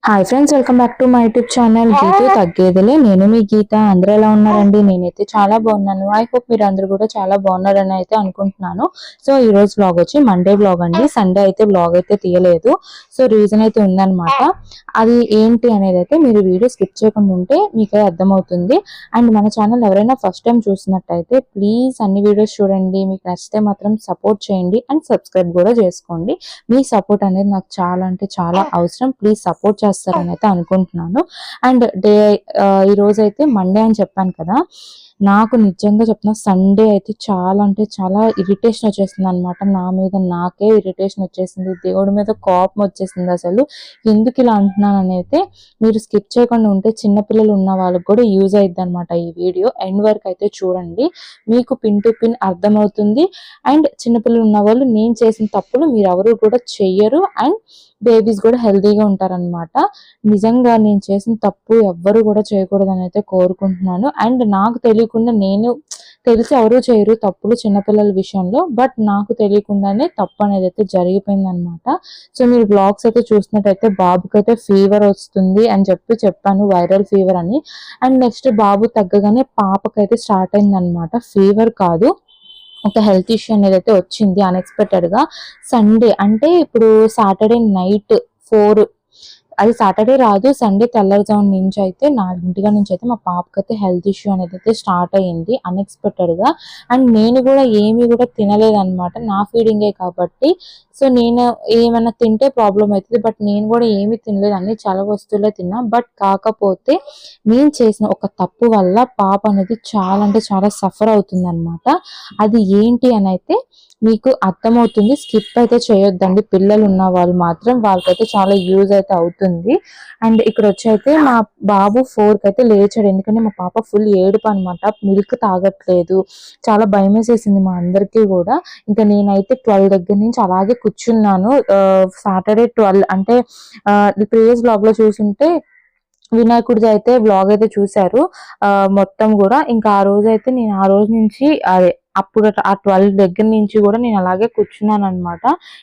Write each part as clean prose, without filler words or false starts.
Hi friends, welcome back to my YouTube channel Geethu తగ్గేదిలే. నేను మీ గీత. అందరూ ఎలా ఉన్నారండి? నేనైతే చాలా బాగున్నాను. ఐ హోప్ మీరు అందరూ కూడా చాలా బాగున్నారని అయితే అనుకుంటున్నాను. సో ఈ రోజు వ్లాగ్ వచ్చి మండే వ్లాగ్ అండి. సండే అయితే వ్లాగ్ అయితే తీయలేదు. సో రీజన్ అయితే ఉందన్నమాట. అది ఏంటి అనేది అయితే మీరు వీడియో స్కిప్ చేయకుండా ఉంటే మీకే అర్థమవుతుంది. అండ్ మన ఛానల్ ఎవరైనా ఫస్ట్ టైం చూసినట్టయితే ప్లీజ్ అన్ని వీడియోస్ చూడండి. మీకు నచ్చితే మాత్రం సపోర్ట్ చేయండి అండ్ సబ్స్క్రైబ్ కూడా చేసుకోండి. మీ సపోర్ట్ అనేది నాకు చాలా అంటే చాలా అవసరం. ప్లీజ్ సపోర్ట్ చేస్తారని అయితే అనుకుంటున్నాను. అండ్ ఈ రోజు అయితే మండే అని చెప్పాను కదా, నాకు నిజంగా చెప్తున్నా సండే అయితే చాలా అంటే చాలా ఇరిటేషన్ వచ్చేసింది అనమాట. నా మీద నాకే ఇరిటేషన్ వచ్చేసింది, దేవుడి మీద కోపం వచ్చేసింది. అసలు ఎందుకు ఇలా అంటున్నానని అయితే మీరు స్కిప్ చేయకుండా ఉంటే చిన్నపిల్లలు ఉన్న వాళ్ళకి కూడా యూజ్ అయ్యిద్ది అనమాట. ఈ వీడియో ఎండ్ వరకు అయితే చూడండి, మీకు పిన్ టు పిన్ అర్థమవుతుంది. అండ్ చిన్నపిల్లలు ఉన్న వాళ్ళు నేను చేసిన తప్పులు మీరు ఎవరు కూడా చెయ్యరు అండ్ బేబీస్ కూడా హెల్తీగా ఉంటారనమాట. నిజంగా నేను చేసిన తప్పు ఎవ్వరు కూడా చేయకూడదని అయితే కోరుకుంటున్నాను. అండ్ నాకు తెలియకుండా, నేను తెలిసి ఎవరు చేయరు తప్పులు చిన్నపిల్లల విషయంలో, బట్ నాకు తెలియకుండానే తప్పు అనేది అయితే జరిగిపోయింది అనమాట. సో మీరు బ్లాగ్స్ అయితే చూసినట్టయితే బాబుకి అయితే ఫీవర్ వస్తుంది అని చెప్పాను, వైరల్ ఫీవర్ అని. అండ్ నెక్స్ట్ బాబు తగ్గగానే పాపకైతే స్టార్ట్ అయింది అనమాట. ఫీవర్ కాదు, ఒక హెల్త్ ఇష్యూ అనేది అయితే వచ్చింది అన్ఎక్స్పెక్టెడ్ గా. సండే అంటే ఇప్పుడు సాటర్డే నైట్ 4, అది సాటర్డే రాదు, సండే తెల్లవారుజాము నుంచి అయితే 4 నుంచి అయితే మా పాపకి అయితే హెల్త్ ఇష్యూ అనేది అయితే స్టార్ట్ అయ్యింది అన్ఎక్స్పెక్టెడ్ గా. అండ్ నేను కూడా ఏమీ కూడా తినలేదన్నమాట, నా ఫీడింగే కాబట్టి. సో నేను ఏమైనా తింటే ప్రాబ్లం అవుతుంది, బట్ నేను కూడా ఏమీ తినలేదు, అన్ని చాలా వస్తువులే తిన్నా. బట్ కాకపోతే నేను చేసిన ఒక తప్పు వల్ల పాప అనేది చాలా అంటే చాలా సఫర్ అవుతుంది అనమాట. అది ఏంటి అని అయితే మీకు అర్థమవుతుంది. స్కిప్ అయితే చేయొద్దండి, పిల్లలు ఉన్న వాళ్ళు మాత్రం, వాళ్ళకైతే చాలా యూజ్ అయితే అవుతుంది. అండ్ ఇక్కడ వచ్చి అయితే మా బాబు 4కి అయితే లేచాడు, ఎందుకంటే మా పాప ఫుల్ ఏడుపు అనమాట, మిల్క్ తాగట్లేదు. చాలా భయం వేసేసింది మా అందరికీ కూడా. ఇంకా నేనైతే 12 దగ్గర నుంచి అలాగే కూర్చున్నాను. సాటర్డే 12 అంటే ప్రీవియస్ బ్లాగ్ లో చూసుంటే వినాయకుడిది అయితే బ్లాగ్ అయితే చూశారు మొత్తం కూడా. ఇంకా ఆ రోజు అయితే నేను ఆ రోజు నుంచి అదే అప్పుడు ఆ 12 దగ్గర నుంచి కూడా నేను అలాగే కూర్చున్నాను అనమాట.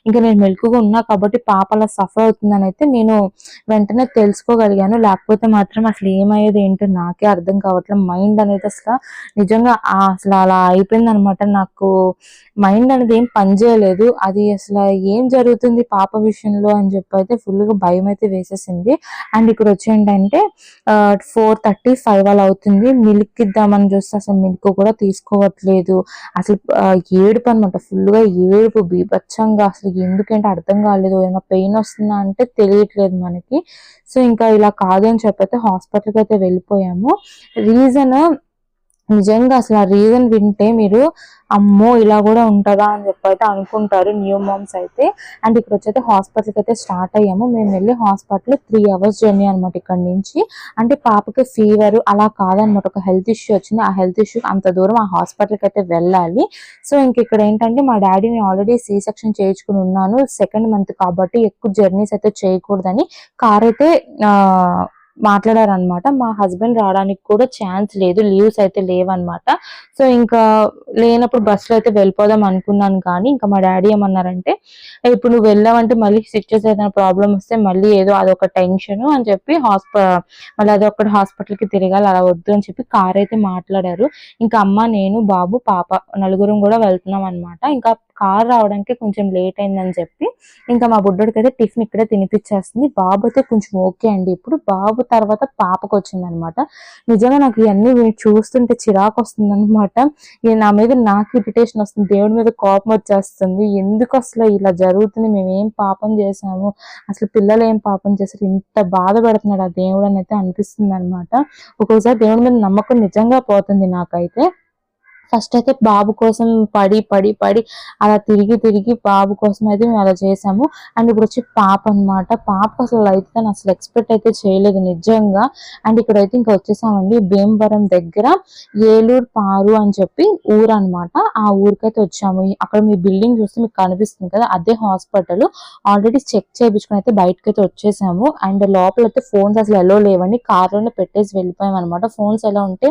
ఇంకా నేను మెలకుగా ఉన్నా కాబట్టి పాప అలా సఫర్ అవుతుందని అయితే నేను వెంటనే తెలుసుకోగలిగాను. లేకపోతే మాత్రం అసలు ఏమయ్యేది ఏంటో నాకే అర్థం కావట్లేదు. మైండ్ అనేది అసలు నిజంగా అసలు అలా అయిపోయింది అనమాట. నాకు మైండ్ అనేది ఏం పనిచేయలేదు. అది అసలు ఏం జరుగుతుంది పాప విషయంలో అని చెప్పి అయితే ఫుల్గా భయం అయితే వేసేసింది. అండ్ ఇక్కడ వచ్చేంటంటే 4:35 అలా అవుతుంది. మిల్క్ ఇద్దామని చూస్తే అసలు మిల్క్ కూడా తీసుకోవట్లేదు. అసలు ఏడుపు అనమాట, ఫుల్గా ఏడుపు బీభత్సంగా. అసలు ఎందుకంటే అర్థం కాలేదు, ఏమైనా పెయిన్ వస్తుందా అంటే తెలియట్లేదు మనకి. సో ఇంకా ఇలా కాదు అని చెప్పైతే హాస్పిటల్కి అయితే వెళ్ళిపోయాము. రీజన్ నిజంగా అసలు ఆ రీజన్ వింటే మీరు అమ్మో ఇలా కూడా ఉంటుందా అని చెప్పి అయితే అనుకుంటారు న్యూ మామ్స్ అయితే. అండ్ ఇక్కడ వచ్చైతే హాస్పిటల్కి అయితే స్టార్ట్ అయ్యాము. మేము వెళ్ళి హాస్పిటల్ 3 hours జర్నీ అనమాట ఇక్కడ నుంచి. అంటే పాపకి ఫీవర్ అలా కాదనమాట, ఒక హెల్త్ ఇష్యూ వచ్చింది. ఆ హెల్త్ ఇష్యూ అంత దూరం ఆ హాస్పిటల్కి అయితే వెళ్ళాలి. సో ఇంక ఇక్కడ ఏంటంటే మా డాడీని ఆల్రెడీ C-section చేయించుకుని ఉన్నాను, 2nd month కాబట్టి ఎక్కువ జర్నీస్ అయితే చేయకూడదని కార్ అయితే మాట్లాడారనమాట. మా హస్బెండ్ రావడానికి కూడా ఛాన్స్ లేదు, లీవ్స్ అయితే లేవన్నమాట. సో ఇంకా లేనప్పుడు బస్సులో అయితే వెళ్ళిపోదాం అనుకున్నాను. కానీ ఇంకా మా డాడీ ఏమన్నారంటే, ఇప్పుడు నువ్వు వెళ్ళావంటే మళ్ళీ స్టిచెస్ ఏదైనా ప్రాబ్లం వస్తే మళ్ళీ ఏదో అదొక టెన్షన్ అని చెప్పి మళ్ళీ అదొక హాస్పిటల్కి తిరగాలి, అలా వద్దు అని చెప్పి కార్ అయితే మాట్లాడారు. ఇంకా అమ్మ, నేను, బాబు, పాప నలుగురం కూడా వెళ్తున్నాం అనమాట. ఇంకా కార్ రావడానికి కొంచెం లేట్ అయిందని చెప్పి ఇంకా మా బుడ్డోడికి అయితే టిఫిన్ ఇక్కడే తినిపించేస్తుంది. బాబు అయితే కొంచెం ఓకే అండి. ఇప్పుడు బాబు తర్వాత పాపకు వచ్చింది అనమాట. నిజంగా నాకు ఇవన్నీ చూస్తుంటే చిరాకు వస్తుంది అనమాట. నా మీద నాకు ఇరిటేషన్ వస్తుంది, దేవుడి మీద కోపం వచ్చేస్తుంది. ఎందుకు అసలు ఇలా జరుగుతుంది, మేము ఏం పాపం చేసాము, అసలు పిల్లలు ఏం పాపం చేశారు, ఇంత బాధ పెడుతున్నాడు ఆ దేవుడు అని అయితే అనిపిస్తుంది అనమాట. ఒక్కొక్కసారి దేవుడి మీద నమ్మకం నిజంగా పోతుంది నాకైతే. ఫస్ట్ అయితే బాబు కోసం పడి పడి పడి అలా తిరిగి తిరిగి బాబు కోసం అయితే మేము అలా చేసాము. అండ్ ఇప్పుడు వచ్చి పాప అనమాట. పాప అసలు అయితే అసలు ఎక్స్పెక్ట్ అయితే చేయలేదు నిజంగా. అండ్ ఇక్కడైతే ఇంకా వచ్చేసామండి, భీమవరం దగ్గర ఏలూరు పారు అని చెప్పి ఊరు అనమాట. ఆ ఊరికైతే వచ్చాము. అక్కడ మీ బిల్డింగ్ చూస్తే మీకు కనిపిస్తుంది కదా, అదే హాస్పిటల్. ఆల్రెడీ చెక్ చేయించుకుని అయితే బయటకైతే వచ్చేసాము. అండ్ లోపల అయితే ఫోన్స్ అసలు ఎలా లేవండి, కార్లోనే పెట్టేసి వెళ్ళిపోయాం అనమాట. ఫోన్స్ ఎలా ఉంటే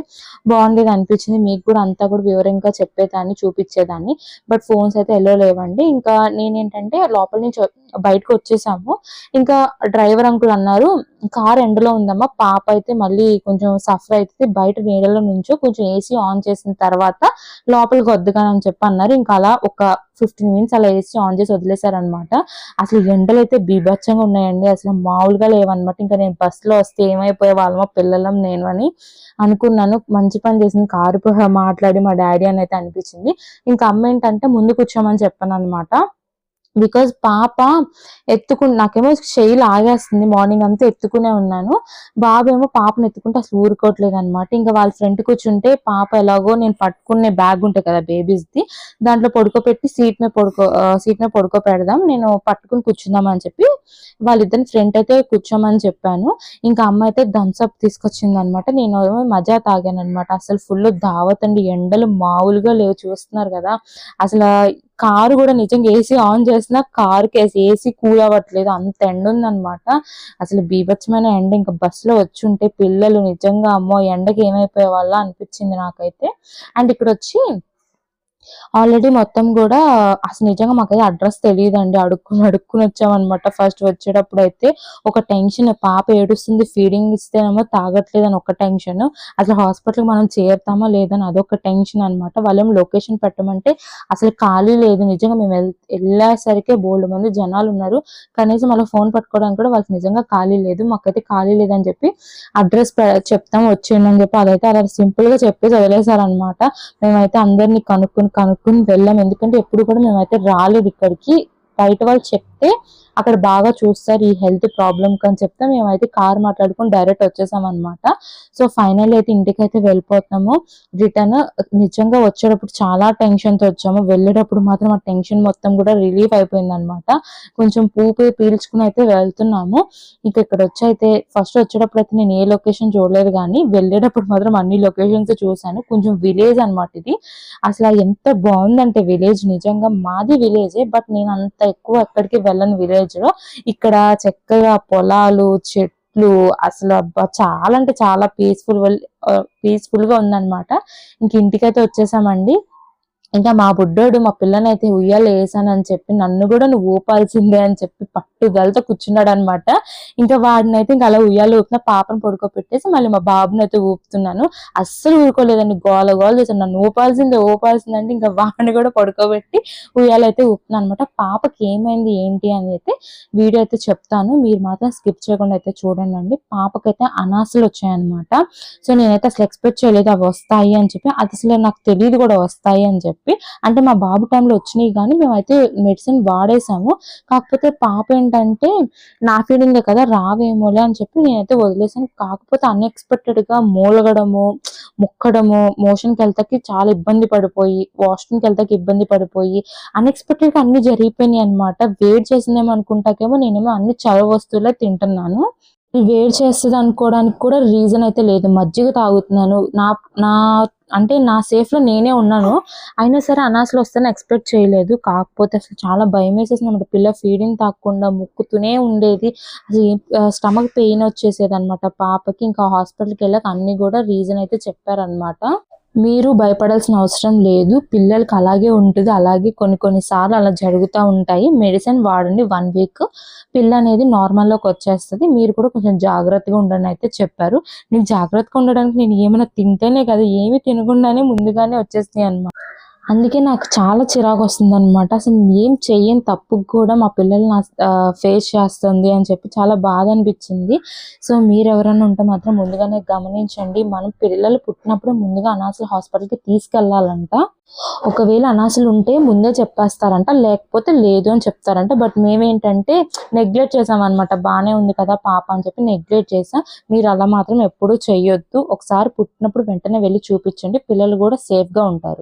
బాగుండేది అనిపించింది, మీకు కూడా అంతా కూడా వివరంగా చెప్పేదాన్ని, చూపించేదాన్ని. బట్ ఫోన్స్ అయితే ఎల్లో లేవండి. ఇంకా నేనేంటంటే లోపల నుంచి బయటకు వచ్చేసాము. ఇంకా డ్రైవర్ అంకుల్ అన్నారు, కార్ ఎండలో ఉందమ్మా, పాప అయితే మళ్ళీ కొంచెం సఫర్ అవుతుంది, బయట నీడలో నుంచో కొంచెం ఏసీ ఆన్ చేసిన తర్వాత లోపలికి వద్దుగాని చెప్పి అన్నారు. ఇంకా అలా ఒక 15 మినిట్స్ అలా ఏసీ ఆన్ చేసి వదిలేశారనమాట. అసలు ఎండలు అయితే బీభత్సంగా ఉన్నాయండి, అసలు మామూలుగా లేవన్నమాట. ఇంకా నేను బస్సులో వస్తే ఏమైపోయే వాళ్ళమో పిల్లలం నేను అని అనుకున్నాను. మంచి పని చేసింది, కారు మాట్లాడి మా డాడీ అని అయితే అనిపించింది. ఇంకా అమ్మ ఏంటంటే ముందు కూర్చోమని చెప్పాను అనమాట. బికాజ్ పాప నాకేమో చెయ్యి లాగేస్తుంది, మార్నింగ్ అంతా ఎత్తుకునే ఉన్నాను. బాబు ఏమో పాపను ఎత్తుకుంటే అసలు ఊరుకోవట్లేదు అనమాట. ఇంకా వాళ్ళ ఫ్రెండ్ కూర్చుంటే పాప ఎలాగో నేను పట్టుకునే బ్యాగ్ ఉంటాయి కదా బేబీస్ది, దాంట్లో పడుకోబెట్టి సీట్ మీద పడుకోపెడదాం, నేను పట్టుకుని కూర్చుందాం అని చెప్పి వాళ్ళిద్దరిని ఫ్రెండ్ అయితే కూర్చోమని చెప్పాను. ఇంకా అమ్మ అయితే థమ్స్అప్ తీసుకొచ్చింది అనమాట. నేను మజా తాగాను అనమాట. అసలు ఫుల్ దావత్ అండి, ఎండలు మామూలుగా లేవు, చూస్తున్నారు కదా. అసలు కారు కూడా నిజంగా ఏసీ ఆన్ చేసినా కారుకి ఏసీ కూల్ అవ్వట్లేదు, అంత ఎండ ఉందన్నమాట. అసలు బీభత్సమైన ఎండ. ఇంకా బస్సులో వచ్చి ఉంటే పిల్లలు నిజంగా అమ్మో ఎండకి ఏమైపోయే వాళ్ళ అనిపించింది నాకైతే. అండ్ ఇక్కడ వచ్చి ఆల్రెడీ మొత్తం కూడా అసలు నిజంగా మాకైతే అడ్రస్ తెలియదండి, అడుక్కుని వచ్చామన్నమాట. ఫస్ట్ వచ్చేటప్పుడు అయితే ఒక టెన్షన్, పాప ఏడుస్తుంది, ఫీడింగ్ ఇస్తేనేమో తాగట్లేదు అని ఒక టెన్షన్, అసలు హాస్పిటల్కి మనం చేరుతామా లేదని అదొక టెన్షన్ అనమాట. వాళ్ళేమో లొకేషన్ పెట్టమంటే అసలు ఖాళీ లేదు. నిజంగా మేము వెళ్ళేసరికి బోల్డ్ మంది జనాలు ఉన్నారు, కనీసం వాళ్ళ ఫోన్ పట్టుకోవడానికి కూడా వాళ్ళకి నిజంగా ఖాళీ లేదు. మాకైతే ఖాళీ లేదని చెప్పి అడ్రస్ చెప్తాం వచ్చేయండి అని చెప్పి అదైతే అలా సింపుల్ గా చెప్పేసి వదిలేశారనమాట. మేమైతే అందరినీ కనుక్కుని వెళ్ళాం, ఎందుకంటే ఎప్పుడు కూడా మేమైతే రాలేదు ఇక్కడికి. బయట వాళ్ళు చెప్తే అక్కడ బాగా చూస్తారు ఈ హెల్త్ ప్రాబ్లమ్ అని చెప్తే మేమైతే కార్ మాట్లాడుకుని డైరెక్ట్ వచ్చేసాం అనమాట. సో ఫైనల్ అయితే ఇంటికి అయితే వెళ్ళిపోతాము రిటర్న్. నిజంగా వచ్చేటప్పుడు చాలా టెన్షన్ తో వచ్చాము, వెళ్ళేటప్పుడు మాత్రం ఆ టెన్షన్ మొత్తం కూడా రిలీఫ్ అయిపోయింది అనమాట. కొంచెం పీల్చుకుని అయితే వెళ్తున్నాము. ఇంకా ఇక్కడ వచ్చి అయితే ఫస్ట్ వచ్చేటప్పుడు అయితే నేను ఏ లొకేషన్ చూడలేదు, కానీ వెళ్ళేటప్పుడు మాత్రం అన్ని లొకేషన్స్ చూసాను. కొంచెం విలేజ్ అనమాట ఇది. అసలు ఎంత బాగుందంటే విలేజ్, నిజంగా మాది విలేజే, బట్ నేను అంత ఎక్కువ ఎక్కడికి వెళ్ళను విలేజ్ లో. ఇక్కడ చక్కగా పొలాలు, చెట్లు, అసలు అబ్బా చాలా అంటే చాలా పీస్ఫుల్ గా ఉందన్నమాట. ఇంక ఇంటికైతే వచ్చేసామండి. ఇంకా మా బుడ్డోడు మా పిల్లని ఉయ్యాల వేసానని చెప్పి నన్ను కూడా నువ్వు ఊపాల్సిందే అని చెప్పి పట్టుదలతో కూర్చున్నాడు అనమాట. ఇంకా వాడినైతే ఇంకా అలా ఉయ్యాలు ఊపిన, పాపను పడుకోబెట్టేసి మళ్ళీ మా బాబుని అయితే ఊపుతున్నాను. అస్సలు ఊరుకోలేదండి, గోల చేశాను, నన్ను ఊపాల్సిందే అంటే ఇంకా వాడిని కూడా పడుకోబెట్టి ఉయ్యాలైతే ఊపుతున్నాను అనమాట. పాపకి ఏమైంది ఏంటి అని అయితే వీడియో అయితే చెప్తాను, మీరు మాత్రం స్కిప్ చేయకుండా అయితే చూడండి. పాపకైతే అనాసలు వచ్చాయన్నమాట. సో నేనైతే అసలు ఎక్స్పెక్ట్ చేయలేదు అవి వస్తాయి అని చెప్పి, అది అసలు నాకు తెలియదు కూడా వస్తాయి అని చెప్పి. అంటే మా బాబు టైంలో వచ్చినాయి, కానీ మేమైతే మెడిసిన్ వాడేసాము. కాకపోతే పాప ఏంటంటే నా ఫీలింగే కదా రావేమోలే అని చెప్పి నేనైతే వదిలేసాను. కాకపోతే అన్ఎక్స్పెక్టెడ్ గా మూలగడము, ముక్కడము, మోషన్కి వెళ్తాకి చాలా ఇబ్బంది పడిపోయి, వాష్రూమ్కి వెళ్తాకి ఇబ్బంది పడిపోయి, అన్ఎక్స్పెక్టెడ్ గా అన్ని జరిగిపోయినాయి అనమాట. వేడి చేసిందేమో అనుకుంటాకేమో నేనేమో అన్ని చల్ల వస్తువులే తింటున్నాను. వేడి చేస్తుంది అనుకోవడానికి కూడా రీజన్ అయితే లేదు. మజ్జిగ తాగుతున్నాను, నా సేఫ్ లో నేనే ఉన్నాను, అయినా సరే అనాసలు వస్తాయని ఎక్స్పెక్ట్ చేయలేదు. కాకపోతే అసలు చాలా భయం వేసేసింది అన్నమాట. పిల్ల ఫీడింగ్ తాగకుండా ముక్కుతూనే ఉండేది, అసలు స్టమక్ పెయిన్ వచ్చేసేది అనమాట పాపకి. ఇంకా హాస్పిటల్కి వెళ్ళాక అన్ని కూడా రీజన్ అయితే చెప్పారనమాట. మీరు భయపడాల్సిన అవసరం లేదు, పిల్లలకి అలాగే ఉంటుంది, అలాగే కొన్నిసార్లు అలా జరుగుతూ ఉంటాయి. మెడిసిన్ వాడండి, 1 వీక్ పిల్ల అనేది నార్మల్లోకి వచ్చేస్తుంది. మీరు కూడా కొంచెం జాగ్రత్తగా ఉండండి అయితే చెప్పారు. నేను జాగ్రత్తగా ఉండడానికి నేను ఏమైనా తింటేనే కదా, ఏమి తినకుండానే ముందుగానే వచ్చేస్తాయి అన్నమాట. అందుకే నాకు చాలా చిరాకు వస్తుంది అనమాట. అసలు ఏం చెయ్యని తప్పుకు కూడా మా పిల్లల్ని ఫేస్ చేస్తుంది అని చెప్పి చాలా బాధ అనిపించింది. సో మీరు ఎవరైనా ఉంటే మాత్రం ముందుగానే గమనించండి. మనం పిల్లలు పుట్టినప్పుడు ముందుగా అనాసలు హాస్పిటల్కి తీసుకెళ్లాలంట. ఒకవేళ అనాసలు ఉంటే ముందే చెప్పేస్తారంట, లేకపోతే లేదు అని చెప్తారంట. బట్ మేమేంటంటే నెగ్లెక్ట్ చేసాం అనమాట. బాగానే ఉంది కదా పాప అని చెప్పి నెగ్లెక్ట్ చేసాం. మీరు అలా మాత్రం ఎప్పుడూ చెయ్యొద్దు. ఒకసారి పుట్టినప్పుడు వెంటనే వెళ్ళి చూపించండి, పిల్లలు కూడా సేఫ్ గా ఉంటారు.